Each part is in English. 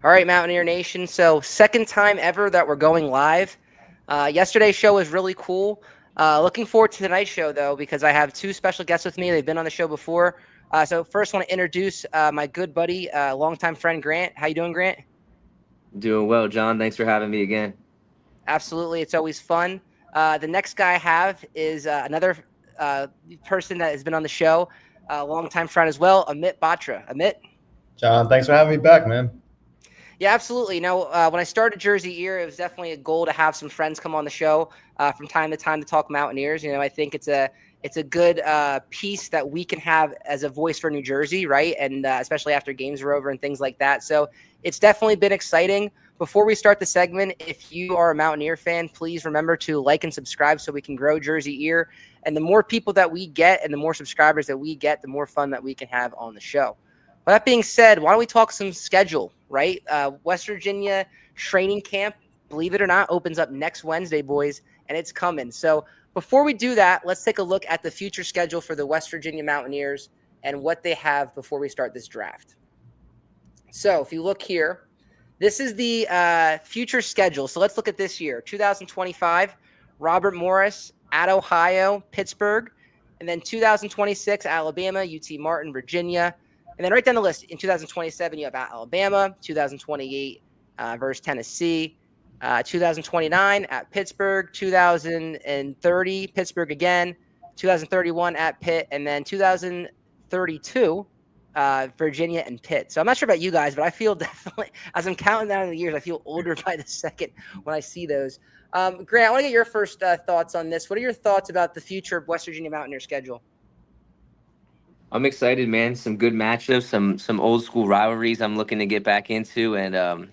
All right, Mountaineer Nation. So, second time ever that we're going live. Yesterday's show was really cool. Looking forward to tonight's show, though, because I have two special guests with me. They've been on the show before. So, first, want to introduce my good buddy, longtime friend Grant. How you doing, Grant? Doing well, John. Thanks for having me again. Absolutely, it's always fun. The next guy I have is another person that has been on the show, a longtime friend as well, Amit Batra. Amit. John, thanks for having me back, man. Yeah, absolutely. When I started JerseyEer, it was definitely a goal to have some friends come on the show from time to time to talk Mountaineers. I think it's a good piece that we can have as a voice for New Jersey, right? And especially after games are over and things like that. So it's definitely been exciting. Before we start the segment, if you are a Mountaineer fan, please remember to like and subscribe so we can grow JerseyEer. And the more people that we get and the more subscribers that we get, the more fun that we can have on the show. With that being said, why don't we talk some schedule, right? West Virginia training camp, believe it or not, opens up next Wednesday, boys, and it's coming. So before we do that, let's take a look at the future schedule for the West Virginia Mountaineers and what they have before we start this draft. So if you look here, this is the future schedule. So let's look at this year, 2025, Robert Morris at Ohio, Pittsburgh, and then 2026, Alabama, UT Martin, Virginia. And then right down the list, in 2027, you have at Alabama, 2028 versus Tennessee, 2029 at Pittsburgh, 2030 Pittsburgh again, 2031 at Pitt, and then 2032 Virginia and Pitt. So I'm not sure about you guys, but I feel definitely, as I'm counting down the years, I feel older by the second when I see those. Grant, I want to get your first thoughts on this. What are your thoughts about the future of West Virginia Mountaineer schedule? I'm excited, man. Some good matchups, some old school rivalries I'm looking to get back into, and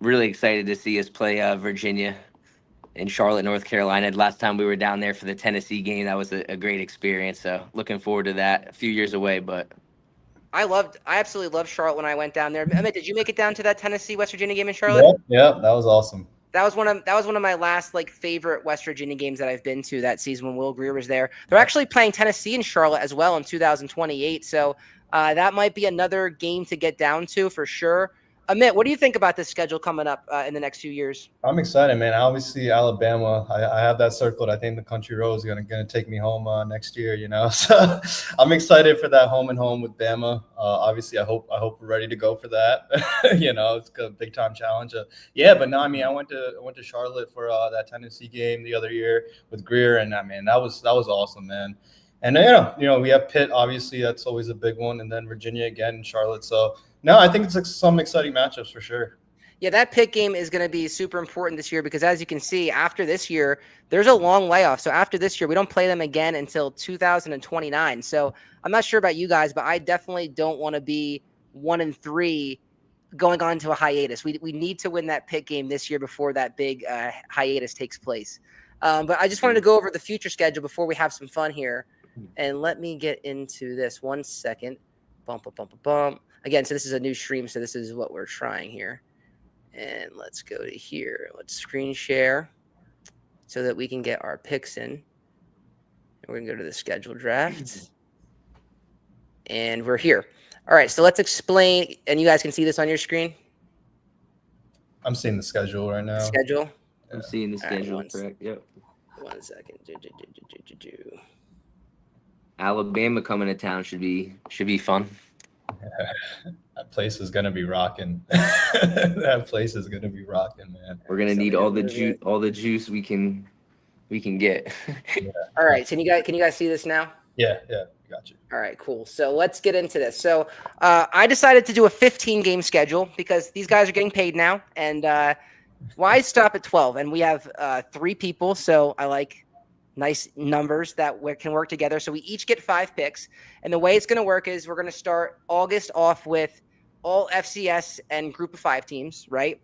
really excited to see us play Virginia in Charlotte, North Carolina. Last time we were down there for the Tennessee game, that was a great experience. So looking forward to that. A few years away, but I absolutely loved Charlotte when I went down there. Emmett, did you make it down to that Tennessee West Virginia game in Charlotte? Yeah, that was awesome. That was one of my last favorite West Virginia games that I've been to that season when Will Greer was there. They're actually playing Tennessee in Charlotte as well in 2028, so that might be another game to get down to for sure. Amit, what do you think about this schedule coming up in the next few years? I'm excited, man. Obviously, Alabama, I have that circled. I think the Country Road is gonna take me home next year. So I'm excited for that home and home with Bama. Obviously, I hope we're ready to go for that. It's a big time challenge. But no, I mean, I went to Charlotte for that Tennessee game the other year with Greer, and I mean that was awesome, man. And we have Pitt, obviously that's always a big one, and then Virginia again in Charlotte. So no, I think it's some exciting matchups for sure. Yeah, that Pitt game is going to be super important this year because, as you can see, after this year, there's a long layoff. So after this year, we don't play them again until 2029. So I'm not sure about you guys, but I definitely don't want to be 1-3 going on to a hiatus. We need to win that Pitt game this year before that big hiatus takes place. But I just wanted to go over the future schedule before we have some fun here. And let me get into this 1 second. Bump. Again, so this is a new stream, so this is what we're trying here. And let's go to here. Let's screen share so that we can get our picks in. And we're going to go to the schedule draft. And we're here. All right, so let's explain. And you guys can see this on your screen? I'm seeing the schedule right now. Schedule? I'm seeing the schedule, correct? Yep. 1 second. Alabama coming to town should be fun. That place is gonna be rocking. That place is gonna be rocking, man. We're gonna need all the juice we can get. Yeah. All right, so can you guys see this now? Yeah, got you. All right, cool. So let's get into this. So I decided to do a 15-game schedule because these guys are getting paid now, and why stop at 12? And we have 3 people, so I like nice numbers that can work together. So we each get 5 picks. And the way it's going to work is we're going to start August off with all FCS and group of 5 teams, right?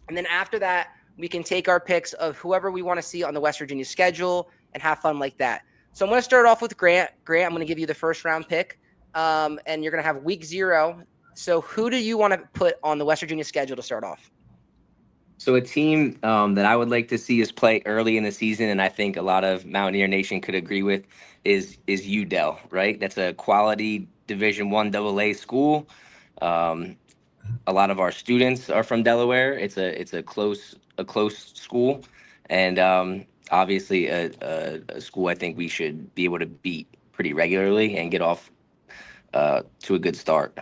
And then after that, we can take our picks of whoever we want to see on the West Virginia schedule and have fun like that. So I'm going to start off with Grant. Grant, I'm going to give you the first round pick. And you're going to have week 0. So who do you want to put on the West Virginia schedule to start off? So a team that I would like to see us play early in the season, and I think a lot of Mountaineer Nation could agree with, is UDEL, right? That's a quality Division I AA school. a lot of our students are from Delaware. It's a close school, and obviously a school I think we should be able to beat pretty regularly and get off to a good start.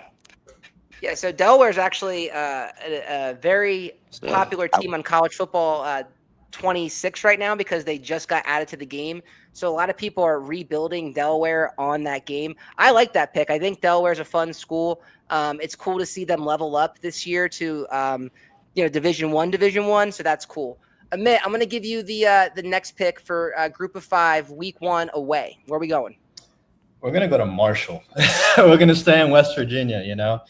Yeah, so Delaware is actually a very So popular team on college football 26 right now because they just got added to the game. So a lot of people are rebuilding Delaware on that game. I like that pick. I think Delaware is a fun school. It's cool to see them level up this year to Division One. So that's cool. Amit, I'm going to give you the next pick for Group of 5, Week 1 away. Where are we going? We're going to go to Marshall. We're going to stay in West Virginia,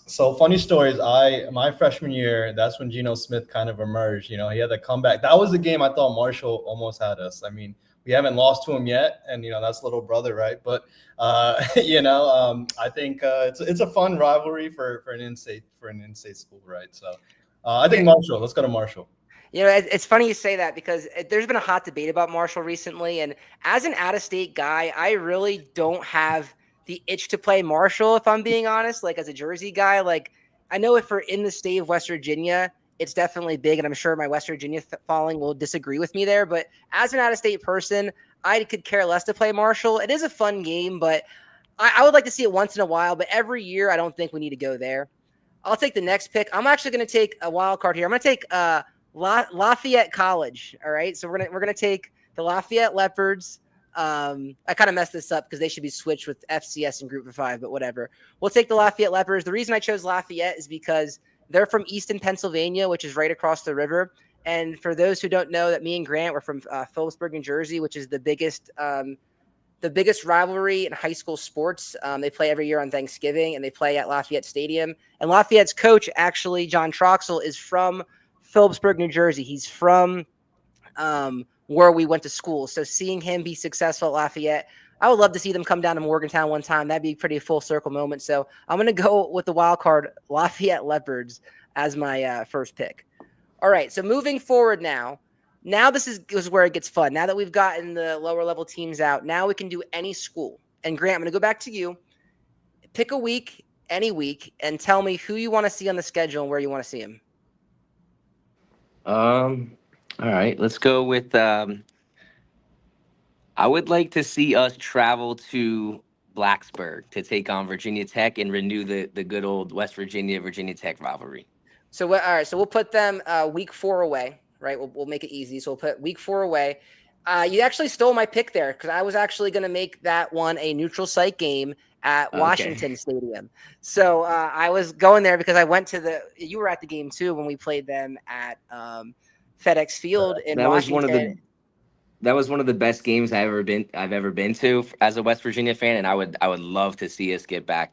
So funny stories. My freshman year, that's when Geno Smith kind of emerged. He had the comeback. That was the game I thought Marshall almost had us. I mean, we haven't lost to him yet, and that's little brother, right? But I think it's a fun rivalry for an in-state school, right? So I think Marshall. Let's go to Marshall. It's funny you say that because there's been a hot debate about Marshall recently. And as an out-of-state guy, I really don't have the itch to play Marshall, if I'm being honest. Like, as a Jersey guy, like, I know if we're in the state of West Virginia, it's definitely big. And I'm sure my West Virginia following will disagree with me there. But as an out-of-state person, I could care less to play Marshall. It is a fun game, but I would like to see it once in a while. But every year, I don't think we need to go there. I'll take the next pick. I'm actually going to take a wild card here. I'm going to take Lafayette College. All right. So we're gonna take the Lafayette Leopards. I kind of messed this up because they should be switched with FCS in Group of 5, but whatever. We'll take the Lafayette Leopards. The reason I chose Lafayette is because they're from Easton, Pennsylvania, which is right across the river. And for those who don't know, that me and Grant were from Phillipsburg, New Jersey, which is the biggest rivalry in high school sports. They play every year on Thanksgiving, and they play at Lafayette Stadium. And Lafayette's coach, actually, John Troxel, is from Phillipsburg, New Jersey. He's from where we went to school. So seeing him be successful at Lafayette, I would love to see them come down to Morgantown one time. That'd be a pretty full circle moment. So I'm going to go with the wild card Lafayette Leopards as my first pick. All right. So moving forward now this is where it gets fun. Now that we've gotten the lower level teams out, now we can do any school. And Grant, I'm going to go back to you. Pick a week, any week, and tell me who you want to see on the schedule and where you want to see him. All right, let's go with I would like to see us travel to Blacksburg to take on Virginia Tech and renew the good old West Virginia Tech rivalry. So all right, so we'll put them week 4 away, right? We'll make it easy. So we'll put week 4 away. You actually stole my pick there because I was actually going to make that one a neutral site game at Washington Stadium. So I was going there because I went to you were at the game too when we played them at FedEx Field in Washington. That was one of the best games I've ever been to as a West Virginia fan, and I would love to see us get back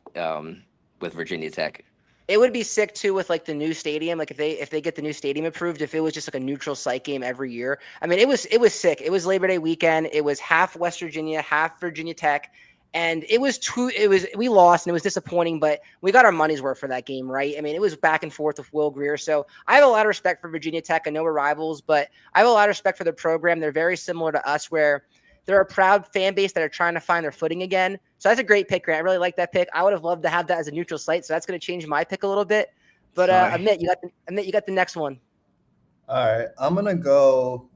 with Virginia Tech. It would be sick too with like the new stadium. Like if they get the new stadium approved, if it was just like a neutral site game every year. I mean, it was sick. It was Labor Day weekend. It was half West Virginia, half Virginia Tech. And we lost and it was disappointing, but we got our money's worth for that game, right? I mean, it was back and forth with Will Greer. So I have a lot of respect for Virginia Tech. I know we're rivals, but I have a lot of respect for their program. They're very similar to us where they're a proud fan base that are trying to find their footing again. So that's a great pick, Grant. I really like that pick. I would have loved to have that as a neutral site. So that's going to change my pick a little bit. But Amit, you got the next one. All right. I'm going to go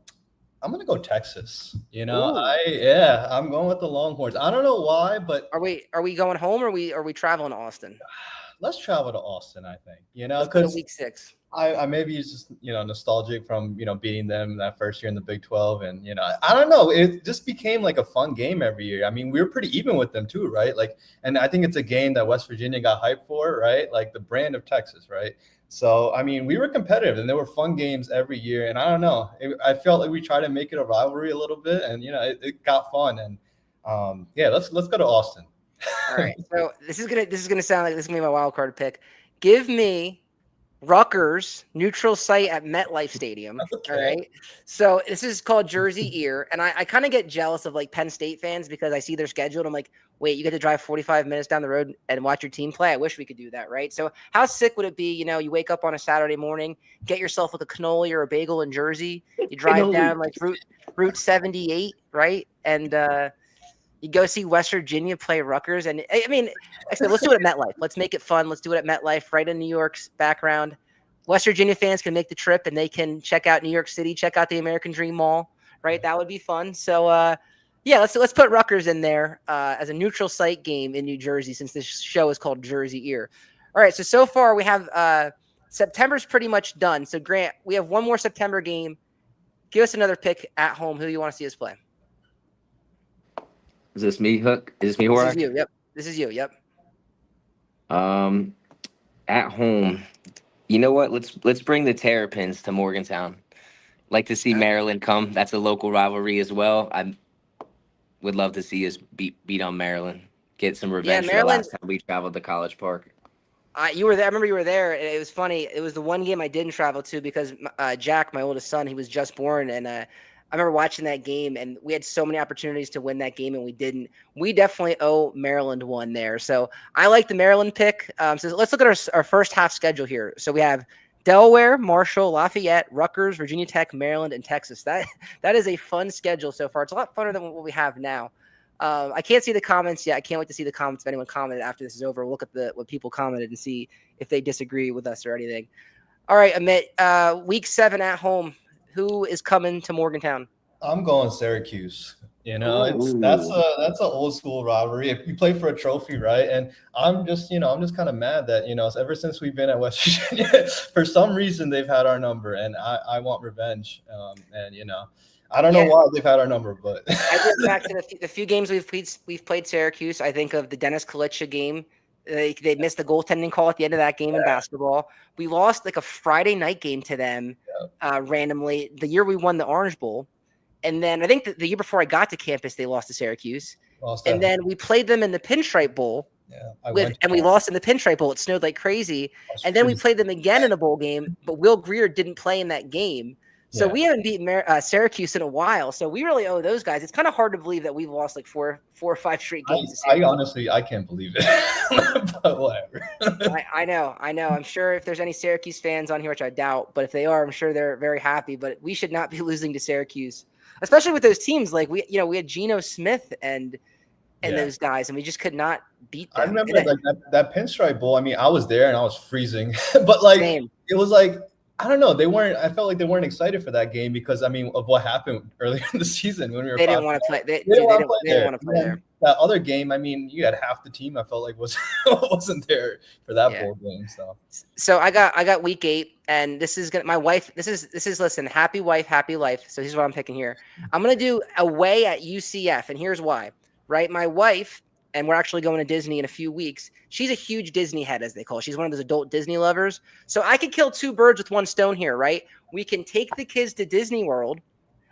Texas. I'm going with the Longhorns. I don't know why, but are we going home or are we traveling to Austin? Let's travel to Austin, I think. Because week 6. I maybe it's just nostalgic from beating them that first year in the Big 12, and I don't know, it just became like a fun game every year. I mean, we were pretty even with them too, right? Like, and I think it's a game that West Virginia got hyped for, right? Like the brand of Texas, right? So, I mean, we were competitive and there were fun games every year. And I don't know, I felt like we tried to make it a rivalry a little bit and, it got fun. And let's go to Austin. All right. So this is going to sound like this is going to be my wild card pick. Give me Rutgers neutral site at MetLife Stadium. Okay. All right. So this is called JerseyEer. And I kind of get jealous of like Penn State fans because I see their schedule and I'm like, wait, you get to drive 45 minutes down the road and watch your team play? I wish we could do that, right? So how sick would it be, you wake up on a Saturday morning, get yourself like a cannoli or a bagel in Jersey, you drive down like Route 78, right? And You go see West Virginia play Rutgers. And I mean, I said, let's do it at MetLife. Let's make it fun. Let's do it at MetLife, right in New York's background. West Virginia fans can make the trip and they can check out New York City, check out the American Dream Mall, right? That would be fun. So, yeah, let's put Rutgers in there as a neutral site game in New Jersey, since this show is called JerseyEer. All right, so far we have September's pretty much done. So, Grant, we have one more September game. Give us another pick at home. Who do you want to see us play? Is this me, Hook? Is this me, Horak? This is you. Yep. This is you. Yep. At home, you know what? Let's bring the Terrapins to Morgantown. Like to see Maryland come. That's a local rivalry as well. I would love to see us beat on Maryland. Get some revenge for the last time we traveled to College Park. You were there. I remember you were there, and it was funny. It was the one game I didn't travel to because Jack, my oldest son, he was just born, and I remember watching that game, and we had so many opportunities to win that game, and we didn't. We definitely owe Maryland one there. So I like the Maryland pick. So let's look at our first half schedule here. So we have Delaware, Marshall, Lafayette, Rutgers, Virginia Tech, Maryland, and Texas. That is a fun schedule so far. It's a lot funner than what we have now. I can't see the comments yet. I can't wait to see the comments if anyone commented after this is over. We'll look at what people commented and see if they disagree with us or anything. All right, Amit, week 7 at home. Who is coming to Morgantown? I'm going Syracuse. That's an old school rivalry. You play for a trophy, right? And I'm just kind of mad that, ever since we've been at West Virginia, for some reason they've had our number, and I want revenge. I don't know why they've had our number, but I get back to the few games we've played Syracuse. I think of the Dennis Kalitcha game. They missed the goaltending call at the end of that game in basketball. We lost like a Friday night game to them randomly the year we won the Orange Bowl. And then I think the year before I got to campus, they lost to Syracuse. And then we played them in the Pinstripe Bowl. We lost in the Pinstripe Bowl. It snowed like crazy. And then we played them again in a bowl game, but Will Greer didn't play in that game. So we haven't beaten Syracuse in a while. So we really owe those guys. It's kind of hard to believe that we've lost like four or five straight games. I honestly can't believe it. But whatever. I know. I'm sure if there's any Syracuse fans on here, which I doubt, but if they are, I'm sure they're very happy. But we should not be losing to Syracuse, especially with those teams. Like we had Geno Smith and those guys, and we just could not beat them. I remember that Pinstripe Bowl. I mean, I was there and I was freezing, but it was like, I don't know. I felt like they weren't excited for that game because, of what happened earlier in the season when we were. They didn't want to play. They didn't want to play there. That other game, you had half the team. I felt like wasn't there for that bowl game. So I got week 8, and this is my wife. This is listen. Happy wife, happy life. So here's what I'm picking here. I'm gonna do away at UCF, and here's why. Right, my wife. And we're actually going to Disney in a few weeks. She's a huge Disney head, as they call it. She's one of those adult Disney lovers. So I could kill 2 birds with one stone here, right? We can take the kids to Disney World.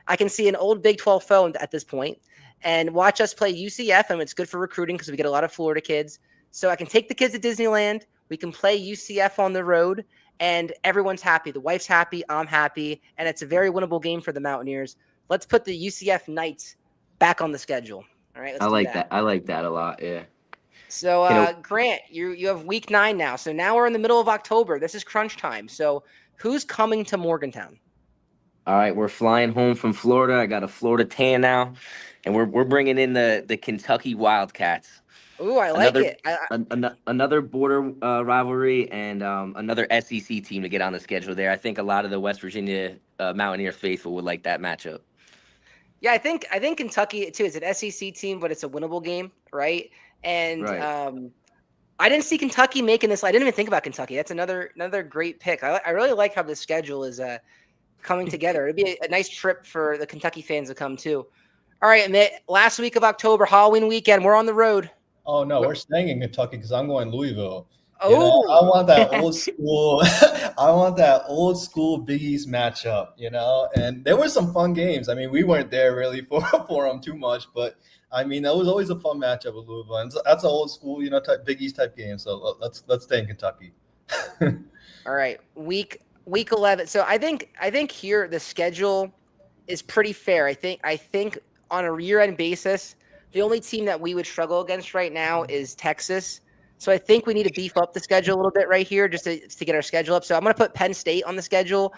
I can see an old Big 12 phone at this point and watch us play UCF, and it's good for recruiting because we get a lot of Florida kids. So I can take the kids to Disneyland. We can play UCF on the road, and everyone's happy. The wife's happy. I'm happy. And it's a very winnable game for the Mountaineers. Let's put the UCF Knights back on the schedule. All right, I like that. I like that a lot. Yeah. So, Grant, you have week 9 now. So now we're in the middle of October. This is crunch time. So who's coming to Morgantown? All right, we're flying home from Florida. I got a Florida tan now, and we're bringing in the Kentucky Wildcats. Ooh, I like it. Another border rivalry and another SEC team to get on the schedule there. I think a lot of the West Virginia Mountaineer faithful would like that matchup. Yeah, I think Kentucky too is an SEC team, but it's a winnable game, right? And I didn't see Kentucky making this. I didn't even think about Kentucky. That's another great pick. I really like how this schedule is coming together. It'd be a nice trip for the Kentucky fans to come too. All right, Amit, last week of October, Halloween weekend, we're on the road. Oh no, we're staying in Kentucky because I'm going to Louisville. Oh, I want that old school. I want that old school Big East matchup. And there were some fun games. We weren't there really for them too much, but that was always a fun matchup with Louisville. And that's an old school, type Big East type game. So let's stay in Kentucky. All right, week 11. So I think here the schedule is pretty fair. I think on a year-end basis, the only team that we would struggle against right now is Texas. So I think we need to beef up the schedule a little bit right here just to get our schedule up. So I'm going to put Penn State on the schedule,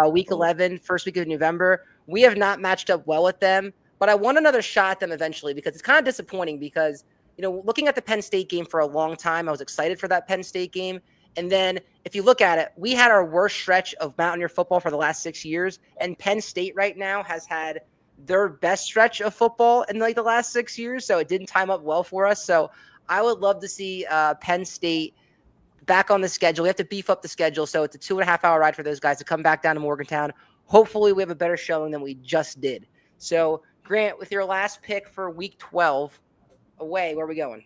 week 11, first week of November. We have not matched up well with them. but I want another shot at them eventually because it's kind of disappointing because, looking at the Penn State game for a long time, I was excited for that Penn State game. And then if you look at it, we had our worst stretch of Mountaineer football for the last 6 years. And Penn State right now has had their best stretch of football in like the last 6 years. So it didn't time up well for us. So I would love to see Penn State back on the schedule. We have to beef up the schedule. So it's a 2.5-hour ride for those guys to come back down to Morgantown. Hopefully we have a better showing than we just did. So Grant, with your last pick for week 12 away, where are we going?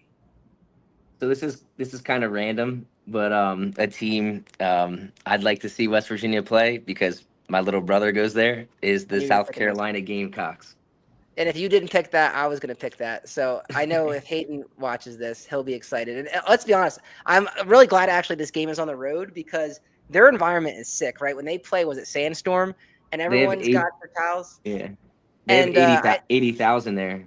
So this is kind of random, but a team I'd like to see West Virginia play because my little brother goes there is the South Carolina Gamecocks. And if you didn't pick that, I was going to pick that. So I know if Hayden watches this, he'll be excited. And let's be honest, I'm really glad actually this game is on the road because their environment is sick, right? When they play, was it Sandstorm? And everyone's got their towels. Yeah. They have 80,000 there.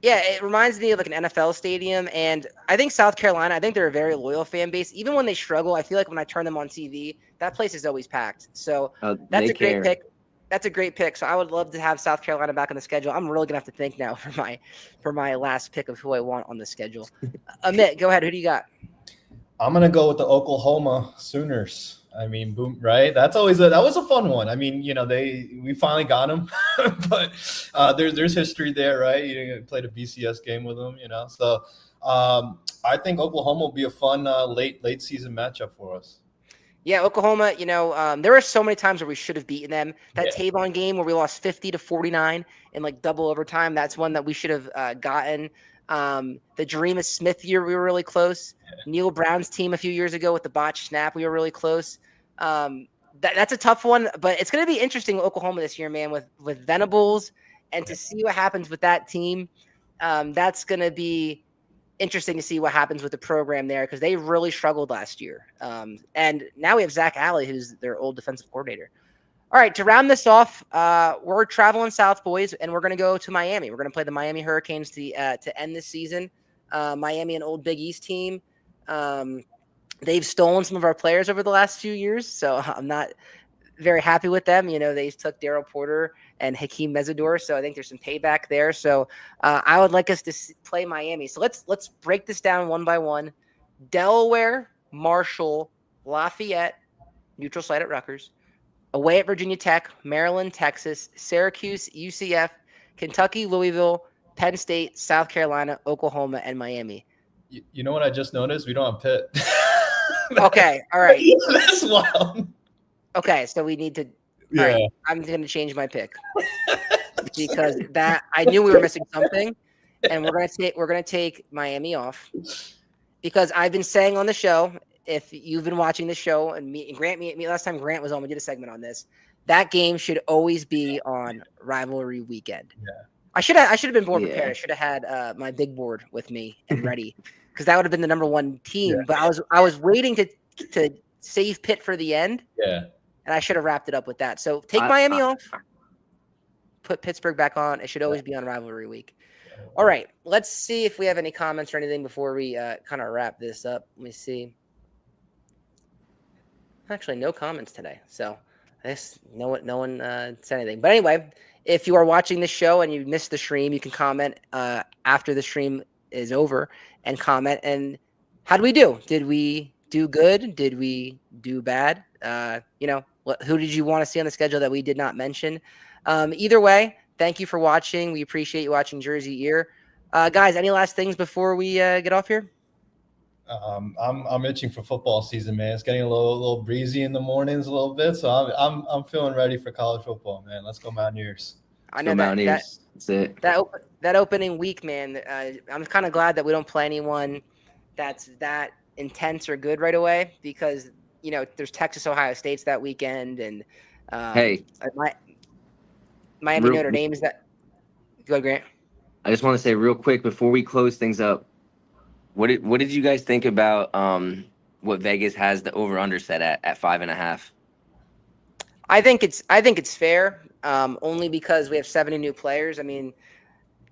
Yeah, it reminds me of like an NFL stadium. And I think South Carolina, I think they're a very loyal fan base. Even when they struggle, I feel like when I turn them on TV, that place is always packed. So that's a great pick. That's a great pick. So I would love to have South Carolina back on the schedule. I'm really gonna have to think now for my last pick of who I want on the schedule. Amit, go ahead. Who do you got? I'm gonna go with the Oklahoma Sooners. I mean, boom, right? That was a fun one. I mean, we finally got them, but there's history there, right? You played a BCS game with them, So I think Oklahoma will be a fun late season matchup for us. Yeah, Oklahoma, there were so many times where we should have beaten them. That Tavon game where we lost 50-49 in like double overtime, that's one that we should have gotten. The Jareemah Smith year, we were really close. Neil Brown's team a few years ago with the botched snap, we were really close. That's a tough one, but it's going to be interesting with Oklahoma this year, man, with Venables and to see what happens with that team. That's going to be interesting to see what happens with the program there because they really struggled last year. And now we have Zach Alley, who's their old defensive coordinator. All right, to round this off, we're traveling south, boys, and we're going to go to Miami. We're going to play the Miami Hurricanes to end this season. Miami, an old Big East team. They've stolen some of our players over the last few years, so I'm not very happy with them. They took Daryl Porter and Hakeem Mesidor, so I think there's some payback there. So I would like us to play Miami. So let's break this down one by one. Delaware, Marshall, Lafayette, neutral site at Rutgers, away at Virginia Tech, Maryland, Texas, Syracuse, UCF, Kentucky, Louisville, Penn State, South Carolina, Oklahoma, and Miami. You know what I just noticed? We don't have Pitt. Okay, all right. That's wild. Okay, so we need to. Yeah. All right, I'm going to change my pick because I knew we were missing something, and we're going to take Miami off because I've been saying on the show, if you've been watching the show and Grant last time Grant was on, we did a segment on this. That game should always be on rivalry weekend. Yeah. I should have been more prepared. I should have had my big board with me and ready because that would have been the number one team. Yeah. But I was waiting to save Pitt for the end. Yeah. And I should have wrapped it up with that. So take Miami off, put Pittsburgh back on. It should always be on rivalry week. All right. Let's see if we have any comments or anything before we kind of wrap this up. Let me see. Actually, no comments today. So no one said anything. But anyway, if you are watching this show and you missed the stream, you can comment after the stream is over and comment. And how did we do? Did we do good? Did we do bad? Who did you want to see on the schedule that we did not mention? Either way, thank you for watching. We appreciate you watching Jersey Ear. Guys, any last things before we get off here? I'm itching for football season, man. It's getting a little breezy in the mornings a little bit, so I'm feeling ready for college football, man. Let's go Mountaineers. I know Mountaineers. That's it. That opening week, man. I'm kind of glad that we don't play anyone that's that intense or good right away because there's Texas, Ohio State's that weekend, and Miami Notre Dame is that. Go ahead, Grant. I just want to say real quick before we close things up. What did you guys think about what Vegas has the over/under set at 5.5? I think it's fair, only because we have 70 new players. I mean,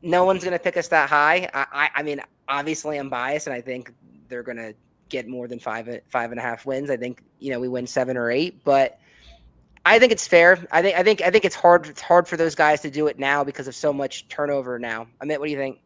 no one's going to pick us that high. I mean, obviously I'm biased, and I think they're going to get more than 5.5 wins. I think we win 7 or 8, but I think it's fair. I think it's hard. It's hard for those guys to do it now because of so much turnover now. Amit, what do you think?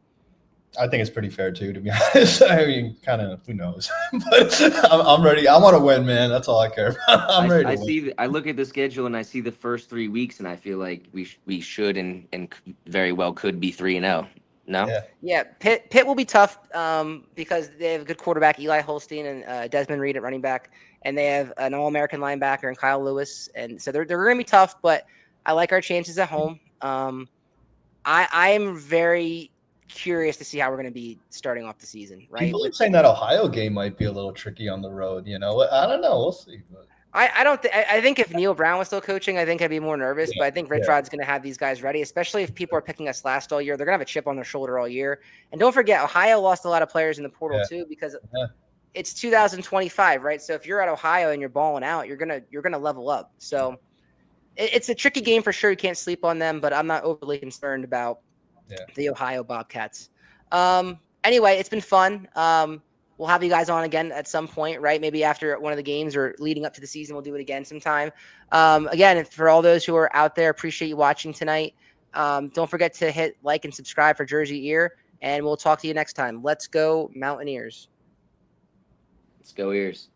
I think it's pretty fair too, to be honest. I mean, kind of, who knows? But I'm ready. I want to win, man. That's all I care about. I'm ready to win. I look at the schedule and I see the first 3 weeks, and I feel like we should and very well could be 3-0. No. Yeah. Pitt will be tough because they have a good quarterback, Eli Holstein, and Desmond Reed at running back, and they have an All-American linebacker in Kyle Lewis, and so they're going to be tough. But I like our chances at home. I am very curious to see how we're going to be starting off the season. Right? People are saying that Ohio game might be a little tricky on the road. You know, I don't know. We'll see. But. I think if Neil Brown was still coaching, I think I'd be more nervous. But I think Rich Rod's going to have these guys ready, especially if people are picking us last all year. They're going to have a chip on their shoulder all year. And don't forget, Ohio lost a lot of players in the portal too because it's 2025, right? So if you're at Ohio and you're balling out, you're gonna level up. So it's a tricky game for sure. You can't sleep on them, but I'm not overly concerned about the Ohio Bobcats. Anyway, it's been fun. We'll have you guys on again at some point, right? Maybe after one of the games or leading up to the season, we'll do it again sometime. Again, for all those who are out there, appreciate you watching tonight. Don't forget to hit like and subscribe for JerseyEer, and we'll talk to you next time. Let's go Mountaineers. Let's go Ears.